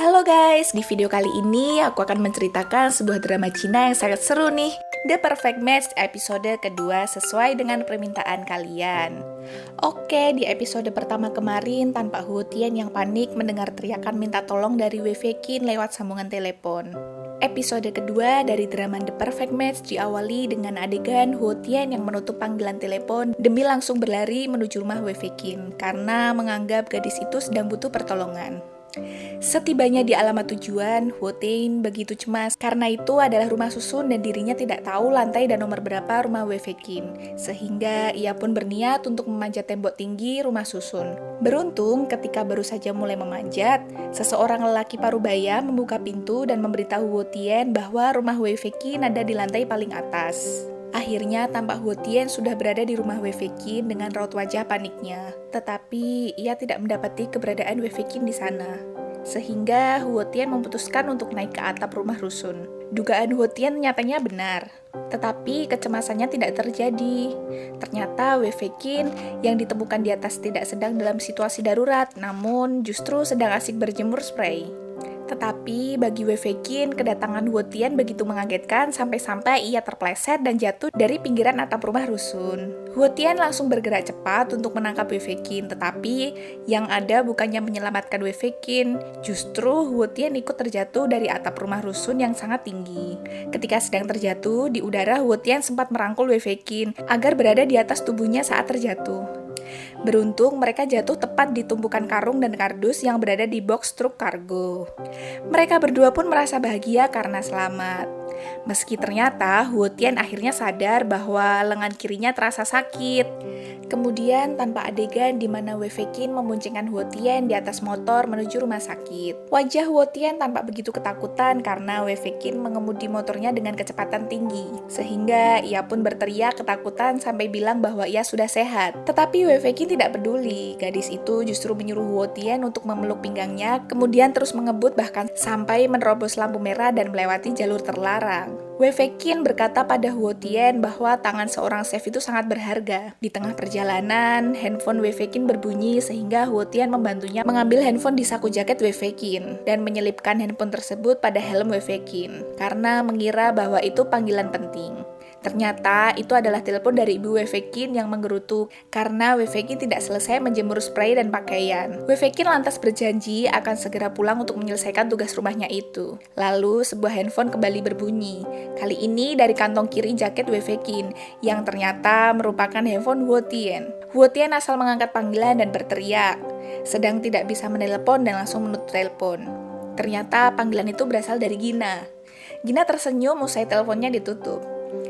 Halo guys, di video kali ini aku akan menceritakan sebuah drama Cina yang sangat seru nih. The Perfect Match episode kedua sesuai dengan permintaan kalian. Oke, di episode pertama kemarin tanpa Huo Tian yang panik mendengar teriakan minta tolong dari Wei Fei Qin lewat sambungan telepon. Episode kedua dari drama The Perfect Match diawali dengan adegan Huo Tian yang menutup panggilan telepon demi langsung berlari menuju rumah Wei Fei Qin karena menganggap gadis itu sedang butuh pertolongan. Setibanya di alamat tujuan, Huo Tian begitu cemas karena itu adalah rumah susun dan dirinya tidak tahu lantai dan nomor berapa rumah Wei Fei Qin, sehingga ia pun berniat untuk memanjat tembok tinggi rumah susun. Beruntung ketika baru saja mulai memanjat, seseorang lelaki parubaya membuka pintu dan memberitahu Huo Tian bahwa rumah Wei Fei Qin ada di lantai paling atas. Akhirnya tampak Huo Tian sudah berada di rumah Wei Fei Qin dengan raut wajah paniknya. Tetapi ia tidak mendapati keberadaan Wei Fei Qin di sana. Sehingga Huo Tian memutuskan untuk naik ke atap rumah rusun. Dugaan Huo Tian nyatanya benar. Tetapi kecemasannya tidak terjadi. Ternyata Wei Fei Qin yang ditemukan di atas tidak sedang dalam situasi darurat, namun justru sedang asik berjemur spray. Tetapi bagi Wei Fei Qin, kedatangan Huo Tian begitu mengagetkan sampai-sampai ia terpleset dan jatuh dari pinggiran atap rumah rusun. Huo Tian langsung bergerak cepat untuk menangkap Wei Fei Qin, tetapi yang ada bukannya menyelamatkan Wei Fei Qin, justru Huo Tian ikut terjatuh dari atap rumah rusun yang sangat tinggi. Ketika sedang terjatuh, di udara Huo Tian sempat merangkul Wei Fei Qin agar berada di atas tubuhnya saat terjatuh. Beruntung mereka jatuh tepat di tumpukan karung dan kardus yang berada di box truk kargo. Mereka berdua pun merasa bahagia karena selamat. Meski ternyata Huo Tian akhirnya sadar bahwa lengan kirinya terasa sakit. Kemudian tanpa adegan di mana Wei Fei Qin memuncingkan Huo Tian di atas motor menuju rumah sakit. Wajah Huo Tian tampak begitu ketakutan karena Wei Fei Qin mengemudi motornya dengan kecepatan tinggi. Sehingga ia pun berteriak ketakutan sampai bilang bahwa ia sudah sehat. Tetapi Wei Fei Qin tidak peduli. Gadis itu justru menyuruh Huo Tian untuk memeluk pinggangnya, kemudian terus mengebut bahkan sampai menerobos lampu merah dan melewati jalur terlarang. Wei Fei Qin berkata pada Huo Tian bahwa tangan seorang chef itu sangat berharga. Di tengah perjalanan, handphone Wei Fei Qin berbunyi sehingga Huo Tian membantunya mengambil handphone di saku jaket Wei Fei Qin dan menyelipkan handphone tersebut pada helm Wei Fei Qin karena mengira bahwa itu panggilan penting. Ternyata itu adalah telepon dari ibu Wei Fei Qin yang menggerutu karena Wei Fei Qin tidak selesai menjemur spray dan pakaian. Wei Fei Qin lantas berjanji akan segera pulang untuk menyelesaikan tugas rumahnya itu. Lalu sebuah handphone kembali berbunyi. Kali ini dari kantong kiri jaket Wei Fei Qin yang ternyata merupakan handphone Huo Tian. Huo Tian asal mengangkat panggilan dan berteriak, sedang tidak bisa menelepon dan langsung menutup telepon. Ternyata panggilan itu berasal dari Gina. Gina tersenyum usai teleponnya ditutup.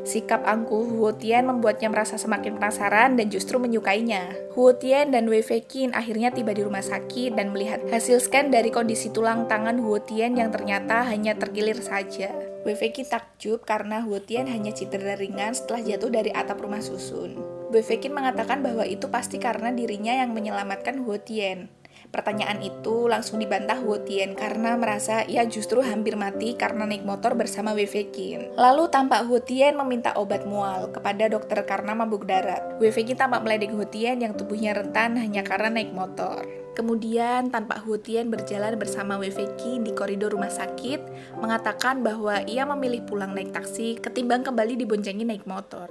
Sikap angkuh Huo Tian membuatnya merasa semakin penasaran dan justru menyukainya. Huo Tian dan Wei Fei Qin akhirnya tiba di rumah sakit dan melihat hasil scan dari kondisi tulang tangan Huo Tian yang ternyata hanya terkilir saja. Wei Fei Qin takjub karena Huo Tian hanya cedera ringan setelah jatuh dari atap rumah susun. Wei Fei Qin mengatakan bahwa itu pasti karena dirinya yang menyelamatkan Huo Tian. Pertanyaan itu langsung dibantah Huo Tian karena merasa ia justru hampir mati karena naik motor bersama Wei Fei Qin. Lalu tampak Huo Tian meminta obat mual kepada dokter karena mabuk darat. Wei Fei Qin tampak meledek Huo Tian yang tubuhnya rentan hanya karena naik motor. Kemudian tampak Huo Tian berjalan bersama Wei Fei Qin di koridor rumah sakit, mengatakan bahwa ia memilih pulang naik taksi ketimbang kembali diboncengi naik motor.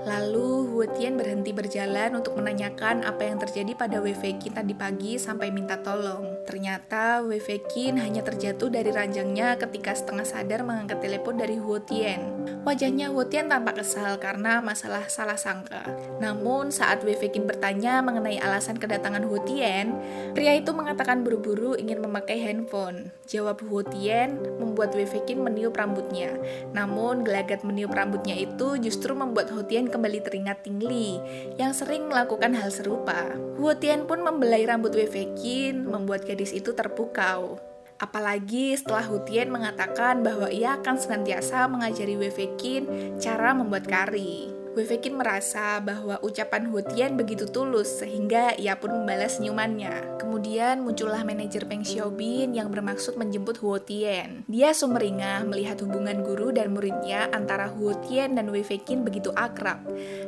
Lalu Huo Tian berhenti berjalan untuk menanyakan apa yang terjadi pada Wei Fei Qin tadi pagi sampai minta tolong. Ternyata Wei Fei Qin hanya terjatuh dari ranjangnya ketika setengah sadar mengangkat telepon dari Huo Tian. Wajahnya Huo Tian tampak kesal karena masalah salah sangka. Namun saat Wei Fei Qin bertanya mengenai alasan kedatangan Huo Tian, pria itu mengatakan buru-buru ingin memakai handphone. Jawab Huo Tian membuat Wei Fei Qin meniup rambutnya. Namun gelagat meniup rambutnya itu justru membuat Huo Tian kembali teringat Ting Li yang sering melakukan hal serupa. Huo Tian pun membelai rambut Wei Fei Qin, membuat gadis itu terpukau. Apalagi setelah Huo Tian mengatakan bahwa ia akan senantiasa mengajari Wei Fei Qin cara membuat kari. Wei Feiqin merasa bahwa ucapan Hu Tian begitu tulus sehingga ia pun membalas senyumannya. Kemudian muncullah manajer Peng Xiaobin yang bermaksud menjemput Hu Tian. Dia sumringah melihat hubungan guru dan muridnya antara Hu Tian dan Wei Feiqin begitu akrab,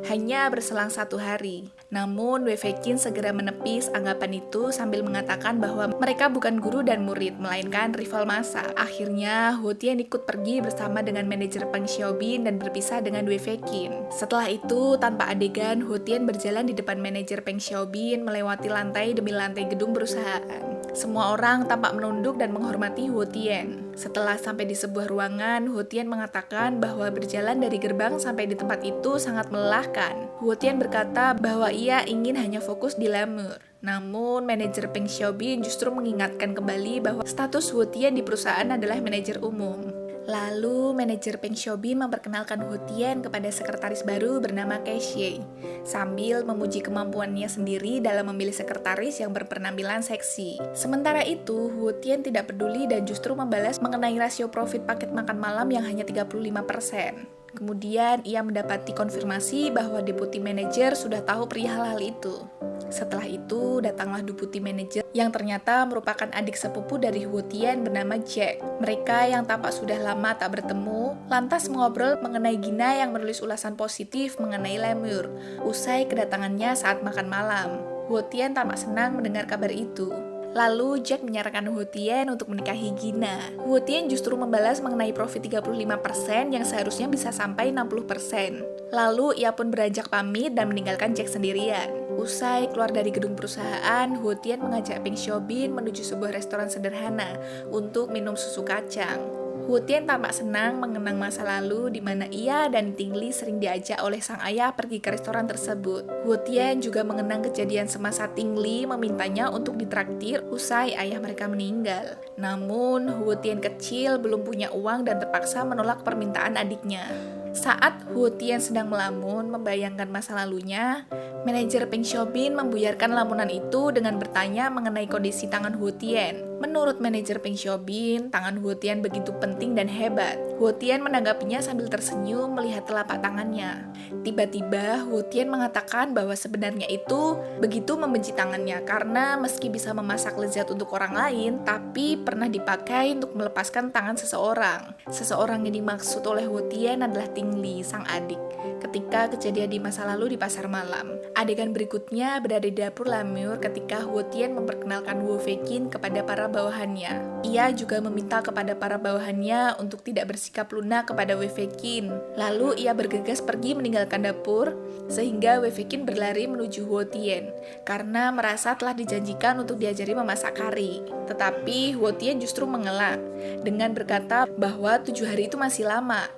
hanya berselang 1 hari. Namun Wei Feiqin segera menepis anggapan itu sambil mengatakan bahwa mereka bukan guru dan murid, melainkan rival masa. Akhirnya Hu Tian ikut pergi bersama dengan manajer Peng Xiaobin dan berpisah dengan Wei Feiqin. Setelah itu, tanpa adegan, Hu Tian berjalan di depan manajer Peng Xiaobin melewati lantai demi lantai gedung perusahaan. Semua orang tampak menunduk dan menghormati Hu Tian. Setelah sampai di sebuah ruangan, Hu Tian mengatakan bahwa berjalan dari gerbang sampai di tempat itu sangat melelahkan. Hu Tian berkata bahwa ia ingin hanya fokus di lemur. Namun, manajer Peng Xiaobin justru mengingatkan kembali bahwa status Hu Tian di perusahaan adalah manajer umum. Lalu, manajer Peng Xiaobin memperkenalkan Hu Tian kepada sekretaris baru bernama Kai Xie, sambil memuji kemampuannya sendiri dalam memilih sekretaris yang berpenampilan seksi. Sementara itu, Hu Tian tidak peduli dan justru membalas mengenai rasio profit paket makan malam yang hanya 35%. Kemudian, ia mendapati konfirmasi bahwa deputi manajer sudah tahu perihal hal itu. Setelah itu, datanglah deputi manajer yang ternyata merupakan adik sepupu dari Hu Tian bernama Jack. Mereka yang tampak sudah lama tak bertemu, lantas mengobrol mengenai Gina yang menulis ulasan positif mengenai lemur, usai kedatangannya saat makan malam. Hu Tian tampak senang mendengar kabar itu. Lalu Jack menyarankan Hu Tian untuk menikahi Gina. Hu Tian justru membalas mengenai profit 35% yang seharusnya bisa sampai 60%. Lalu ia pun beranjak pamit dan meninggalkan Jack sendirian. Usai keluar dari gedung perusahaan, Hu Tian mengajak Peng Xiaobin menuju sebuah restoran sederhana untuk minum susu kacang. Hu Tian tampak senang mengenang masa lalu di mana ia dan Ting Li sering diajak oleh sang ayah pergi ke restoran tersebut. Hu Tian juga mengenang kejadian semasa Ting Li memintanya untuk ditraktir usai ayah mereka meninggal. Namun, Hu Tian kecil belum punya uang dan terpaksa menolak permintaan adiknya. Saat Hu Tian sedang melamun membayangkan masa lalunya, manajer Peng Xiaobin membuyarkan lamunan itu dengan bertanya mengenai kondisi tangan Hu Tian. Menurut manajer Peng Xiaobin, tangan Hu Tian begitu penting dan hebat. Hu Tian menanggapinya sambil tersenyum melihat telapak tangannya. Tiba-tiba Hu Tian mengatakan bahwa sebenarnya itu begitu membenci tangannya karena meski bisa memasak lezat untuk orang lain, tapi pernah dipakai untuk melepaskan tangan seseorang. Seseorang yang dimaksud oleh Hu Tian adalah Ting Li, sang adik, ketika kejadian di masa lalu di pasar malam. Adegan berikutnya berada di dapur lemur ketika Hu Tian memperkenalkan Wei Feiqin kepada para bawahannya. Ia juga meminta kepada para bawahannya untuk tidak bersikap lunak kepada Wei Feiqin. Lalu ia bergegas pergi meninggalkan dapur, sehingga Wei Feiqin berlari menuju Hu Tian karena merasa telah dijanjikan untuk diajari memasak kari. Tetapi Hu Tian justru mengelak dengan berkata bahwa 7 hari itu masih lama.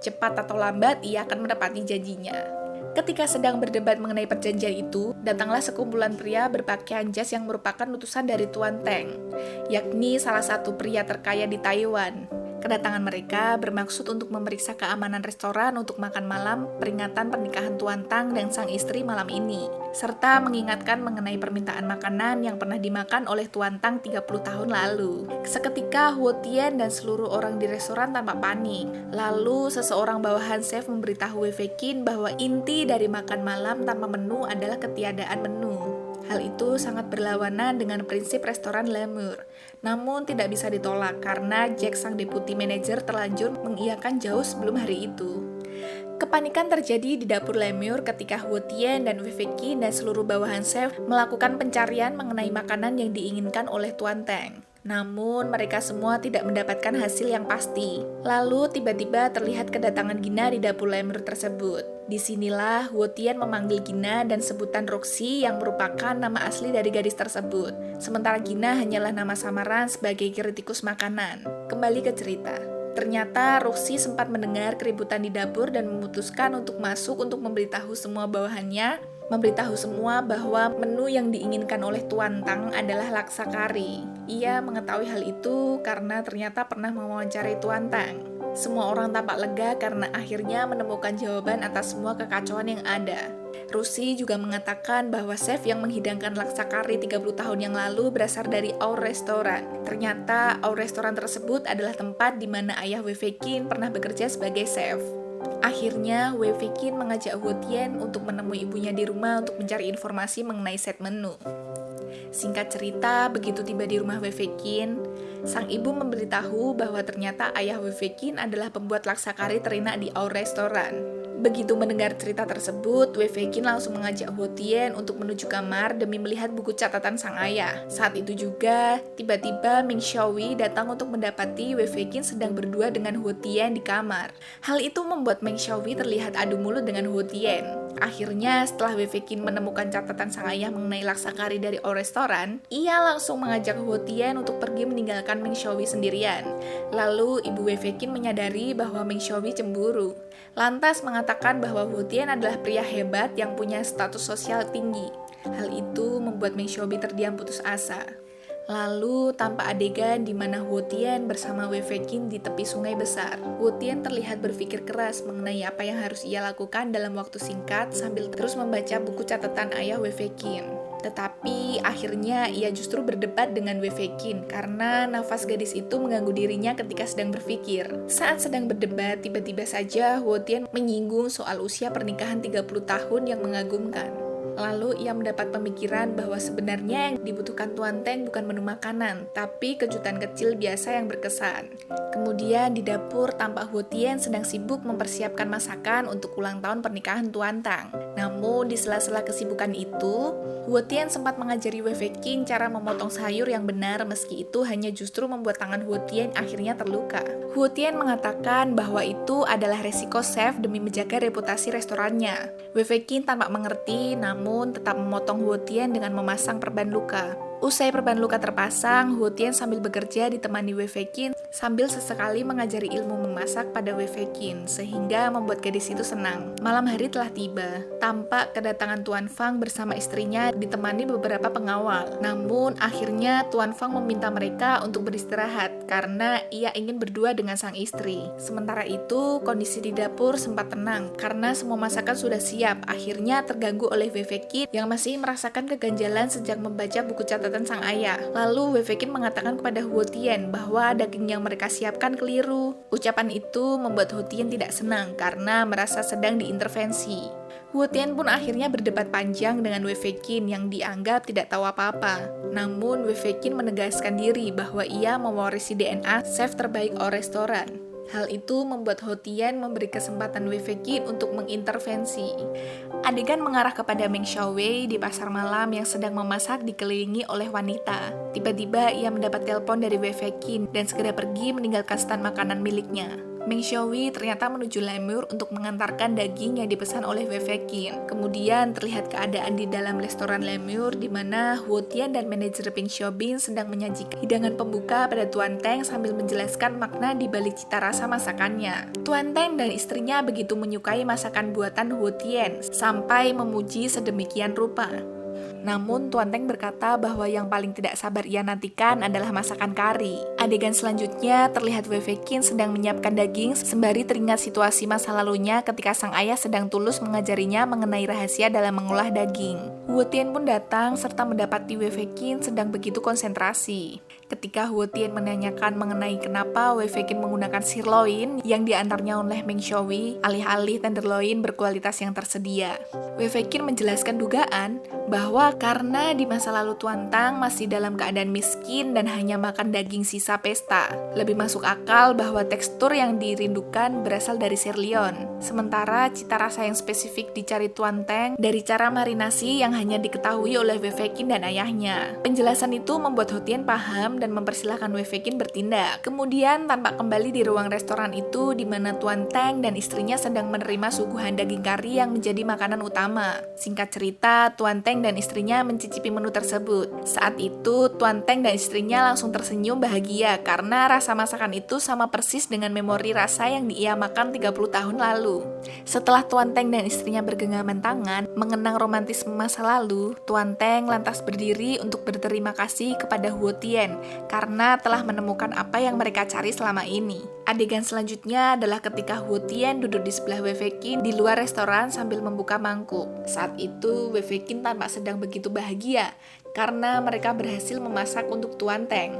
Cepat atau lambat ia akan menepati janjinya. Ketika sedang berdebat mengenai perjanjian itu, datanglah sekumpulan pria berpakaian jas yang merupakan utusan dari Tuan Teng, yakni salah satu pria terkaya di Taiwan. Kedatangan mereka bermaksud untuk memeriksa keamanan restoran untuk makan malam peringatan pernikahan Tuan Tang dan sang istri malam ini, serta mengingatkan mengenai permintaan makanan yang pernah dimakan oleh Tuan Tang 30 tahun lalu. Seketika Hu Tian dan seluruh orang di restoran tampak panik. Lalu seseorang bawahan chef memberitahu Wei Feiqin bahwa inti dari makan malam tanpa menu adalah ketiadaan menu. Hal itu sangat berlawanan dengan prinsip restoran lemur. Namun tidak bisa ditolak karena Jack sang deputi manajer terlanjur mengiyakan jauh sebelum hari itu. Kepanikan terjadi di dapur lemur ketika Hu Tian dan Wei Feiqin dan seluruh bawahan chef melakukan pencarian mengenai makanan yang diinginkan oleh Tuan Teng. Namun mereka semua tidak mendapatkan hasil yang pasti. Lalu tiba-tiba terlihat kedatangan Gina di dapur lemur tersebut. Disinilah Hu Tian memanggil Gina dan sebutan Roxy yang merupakan nama asli dari gadis tersebut. Sementara Gina hanyalah nama samaran sebagai kritikus makanan. Kembali ke cerita. Ternyata Roxy sempat mendengar keributan di dapur dan memutuskan untuk masuk untuk memberitahu semua bawahannya, memberitahu semua bahwa menu yang diinginkan oleh Tuan Tang adalah laksa kari. Ia mengetahui hal itu karena ternyata pernah mewawancarai Tuan Tang. Semua orang tampak lega karena akhirnya menemukan jawaban atas semua kekacauan yang ada. Rusi juga mengatakan bahwa chef yang menghidangkan laksa kari 30 tahun yang lalu berasal dari Our Restaurant. Ternyata Our Restaurant tersebut adalah tempat di mana ayah Wei Feiqin pernah bekerja sebagai chef. Akhirnya, Wei Feiqin mengajak Huo Tian untuk menemui ibunya di rumah untuk mencari informasi mengenai set menu. Singkat cerita, begitu tiba di rumah Wei Feiqin, sang ibu memberitahu bahwa ternyata ayah Wei Feiqin adalah pembuat laksa kari terenak di Our Restaurant. Begitu mendengar cerita tersebut, Wei Feiqin langsung mengajak Huo Tian untuk menuju kamar demi melihat buku catatan sang ayah. Saat itu juga, tiba-tiba Meng Xiaowei datang untuk mendapati Wei Feiqin sedang berdua dengan Huo Tian di kamar. Hal itu membuat Meng Xiaowei terlihat adu mulut dengan Huo Tian. Akhirnya, setelah Wei Feiqin menemukan catatan sang ayah mengenai laksa kari dari Our Restaurant, ia langsung mengajak Huo Tian untuk pergi meninggalkan Meng Xiaowei sendirian. Lalu, ibu Wei Feiqin menyadari bahwa Meng Xiaowei cemburu. Lantas mengatakan bahwa Huo Tian adalah pria hebat yang punya status sosial tinggi. Hal itu membuat Meng Xiaowei terdiam putus asa. Lalu, tanpa adegan di mana Huo Tian bersama Wei Feiqin di tepi sungai besar, Huo Tian terlihat berpikir keras mengenai apa yang harus ia lakukan dalam waktu singkat sambil terus membaca buku catatan ayah Wei Feiqin. Tetapi akhirnya ia justru berdebat dengan Wei Feiqin karena nafas gadis itu mengganggu dirinya ketika sedang berpikir. Saat sedang berdebat, tiba-tiba saja Huo Tian menyinggung soal usia pernikahan 30 tahun yang mengagumkan. Lalu ia mendapat pemikiran bahwa sebenarnya yang dibutuhkan Tuan Teng bukan menu makanan, tapi kejutan kecil biasa yang berkesan. Kemudian di dapur tampak Huo Tian sedang sibuk mempersiapkan masakan untuk ulang tahun pernikahan Tuan Tang. Namun di sela-sela kesibukan itu, Huo Tian sempat mengajari Wei Feiqin cara memotong sayur yang benar meski itu hanya justru membuat tangan Huo Tian akhirnya terluka. Huo Tian mengatakan bahwa itu adalah resiko chef demi menjaga reputasi restorannya. Wei Feiqin tampak mengerti, namun tetap memotong Huo Tian dengan memasang perban luka. Usai perban luka terpasang, Huo Tian sambil bekerja ditemani Wei Feiqin sambil sesekali mengajari ilmu memasak pada Wei Feiqin sehingga membuat gadis itu senang. Malam hari telah tiba. Tampak kedatangan Tuan Fang bersama istrinya ditemani beberapa pengawal. Namun akhirnya Tuan Fang meminta mereka untuk beristirahat karena ia ingin berdua dengan sang istri. Sementara itu, kondisi di dapur sempat tenang karena semua masakan sudah siap. Akhirnya terganggu oleh Wei Feiqin yang masih merasakan keganjalan sejak membaca buku catatan sang ayah. Lalu Wei Feiqin mengatakan kepada Huo Tian bahwa daging yang mereka siapkan keliru. Ucapan itu membuat Huo Tian tidak senang karena merasa sedang diintervensi. Huo Tian pun akhirnya berdebat panjang dengan Wei Feiqin yang dianggap tidak tahu apa-apa. Namun Wei Feiqin menegaskan diri bahwa ia mewarisi DNA chef terbaik Our Restaurant. Hal itu membuat Huo Tian memberi kesempatan Wei Feiqin untuk mengintervensi. Adegan mengarah kepada Meng Xiaowei di pasar malam yang sedang memasak dikelilingi oleh wanita. Tiba-tiba ia mendapat telepon dari Wei Feiqin dan segera pergi meninggalkan stand makanan miliknya. Meng Xiaowei ternyata menuju lemur untuk mengantarkan daging yang dipesan oleh Wei Feiqin. Kemudian terlihat keadaan di dalam restoran lemur di mana Huo Tian dan manajer Peng Xiaobin sedang menyajikan hidangan pembuka pada Tuan Teng sambil menjelaskan makna di balik cita rasa masakannya. Tuan Teng dan istrinya begitu menyukai masakan buatan Huo Tian sampai memuji sedemikian rupa. Namun Tuan Teng berkata bahwa yang paling tidak sabar ia nantikan adalah masakan kari. Adegan selanjutnya terlihat Wei Feiqin sedang menyiapkan daging sembari teringat situasi masa lalunya ketika sang ayah sedang tulus mengajarinya mengenai rahasia dalam mengolah daging. Huo Tian pun datang serta mendapati Wei Feiqin sedang begitu konsentrasi. Ketika Huo Tian menanyakan mengenai kenapa Wei Feiqin menggunakan sirloin yang diantarnya oleh Meng Xiaowei alih-alih tenderloin berkualitas yang tersedia, Wei Feiqin menjelaskan dugaan bahwa karena di masa lalu Tuan Tang masih dalam keadaan miskin dan hanya makan daging sisa pesta. Lebih masuk akal bahwa tekstur yang dirindukan berasal dari sirloin. Sementara cita rasa yang spesifik dicari Tuan Tang dari cara marinasi yang hanya diketahui oleh Wei Feiqin dan ayahnya. Penjelasan itu membuat Huo Tian paham dan mempersilahkan Wei Feiqin bertindak. Kemudian tampak kembali di ruang restoran itu di mana Tuan Tang dan istrinya sedang menerima suguhan daging kari yang menjadi makanan utama. Singkat cerita, Tuan Tang dan istrinya mencicipi menu tersebut. Saat itu, Tuan Teng dan istrinya langsung tersenyum bahagia karena rasa masakan itu sama persis dengan memori rasa yang ia makan 30 tahun lalu. Setelah Tuan Teng dan istrinya bergenggaman tangan, mengenang romantisme masa lalu, Tuan Teng lantas berdiri untuk berterima kasih kepada Huo Tian karena telah menemukan apa yang mereka cari selama ini. Adegan selanjutnya adalah ketika Huo Tian duduk di sebelah Wei Feiqin di luar restoran sambil membuka mangkuk. Saat itu, Wei Feiqin tampak sedang begitu bahagia karena mereka berhasil memasak untuk Tuan Teng.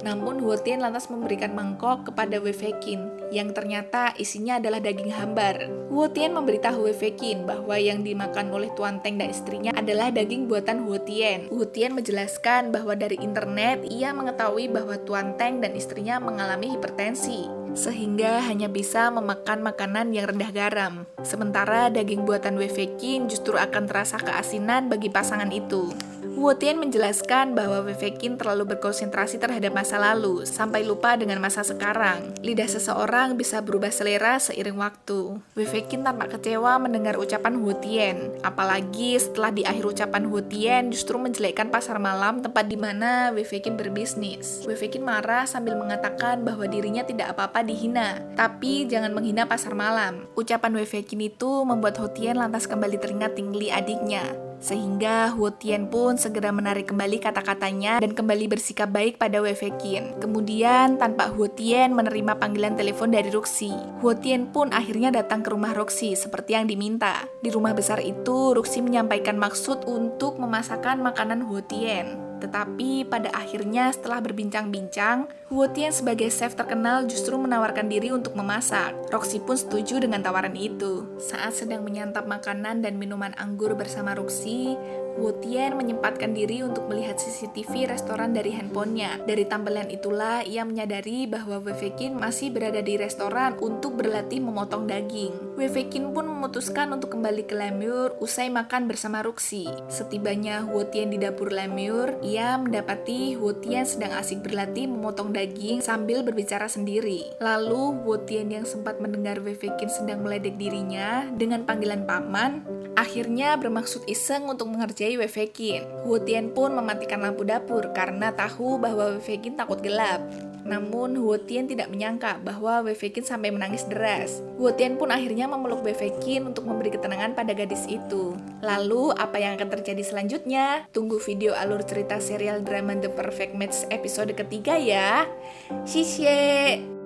Namun Huo Tian lantas memberikan mangkok kepada Wei Feiqin, yang ternyata isinya adalah daging hambar. Huo Tian memberitahu Wei Feiqin bahwa yang dimakan oleh Tuan Teng dan istrinya adalah daging buatan Huo Tian. Huo Tian menjelaskan bahwa dari internet ia mengetahui bahwa Tuan Teng dan istrinya mengalami hipertensi, sehingga hanya bisa memakan makanan yang rendah garam. Sementara daging buatan Wei Feiqin justru akan terasa keasinan bagi pasangan itu. Huo Tian menjelaskan bahwa Wei Feiqin terlalu berkonsentrasi terhadap masa lalu, sampai lupa dengan masa sekarang. Lidah seseorang bisa berubah selera seiring waktu. Wei Feiqin tampak kecewa mendengar ucapan Huo Tian, apalagi setelah di akhir ucapan Huo Tian justru menjelekkan pasar malam tempat di mana Wei Feiqin berbisnis. Wei Feiqin marah sambil mengatakan bahwa dirinya tidak apa-apa dihina, tapi jangan menghina pasar malam. Ucapan Wei Feiqin itu membuat Huo Tian lantas kembali teringat Ting Li adiknya, sehingga Huo Tian pun segera menarik kembali kata-katanya dan kembali bersikap baik pada Wei Feiqin. Kemudian, tanpa Huo Tian menerima panggilan telepon dari Ruxi, Huo Tian pun akhirnya datang ke rumah Ruxi seperti yang diminta. Di rumah besar itu, Ruxi menyampaikan maksud untuk memasakkan makanan Huo Tian. Tetapi pada akhirnya setelah berbincang-bincang, Huo Tian sebagai chef terkenal justru menawarkan diri untuk memasak. Roxy pun setuju dengan tawaran itu. Saat sedang menyantap makanan dan minuman anggur bersama Roxy, Huo Tian menyempatkan diri untuk melihat CCTV restoran dari handphonenya. Dari tampilan itulah ia menyadari bahwa Wei Feiqin masih berada di restoran untuk berlatih memotong daging. Wei Feiqin pun memutuskan untuk kembali ke Lemur usai makan bersama Roxy. Setibanya Huo Tian di dapur Lemur, ia mendapati Huo Tian sedang asik berlatih memotong daging sambil berbicara sendiri. Lalu Huo Tian yang sempat mendengar Wei Feiqin sedang meledek dirinya dengan panggilan paman, akhirnya bermaksud iseng untuk mengerjai Wei Feiqin. Huo Tian pun mematikan lampu dapur karena tahu bahwa Wei Feiqin takut gelap. Namun Huo Tian tidak menyangka bahwa Wei Feiqin sampai menangis deras. Huo Tian pun akhirnya memeluk Wei Feiqin untuk memberi ketenangan pada gadis itu. Lalu apa yang akan terjadi selanjutnya? Tunggu video alur cerita serial drama The Perfect Match episode ketiga ya. Xie xie.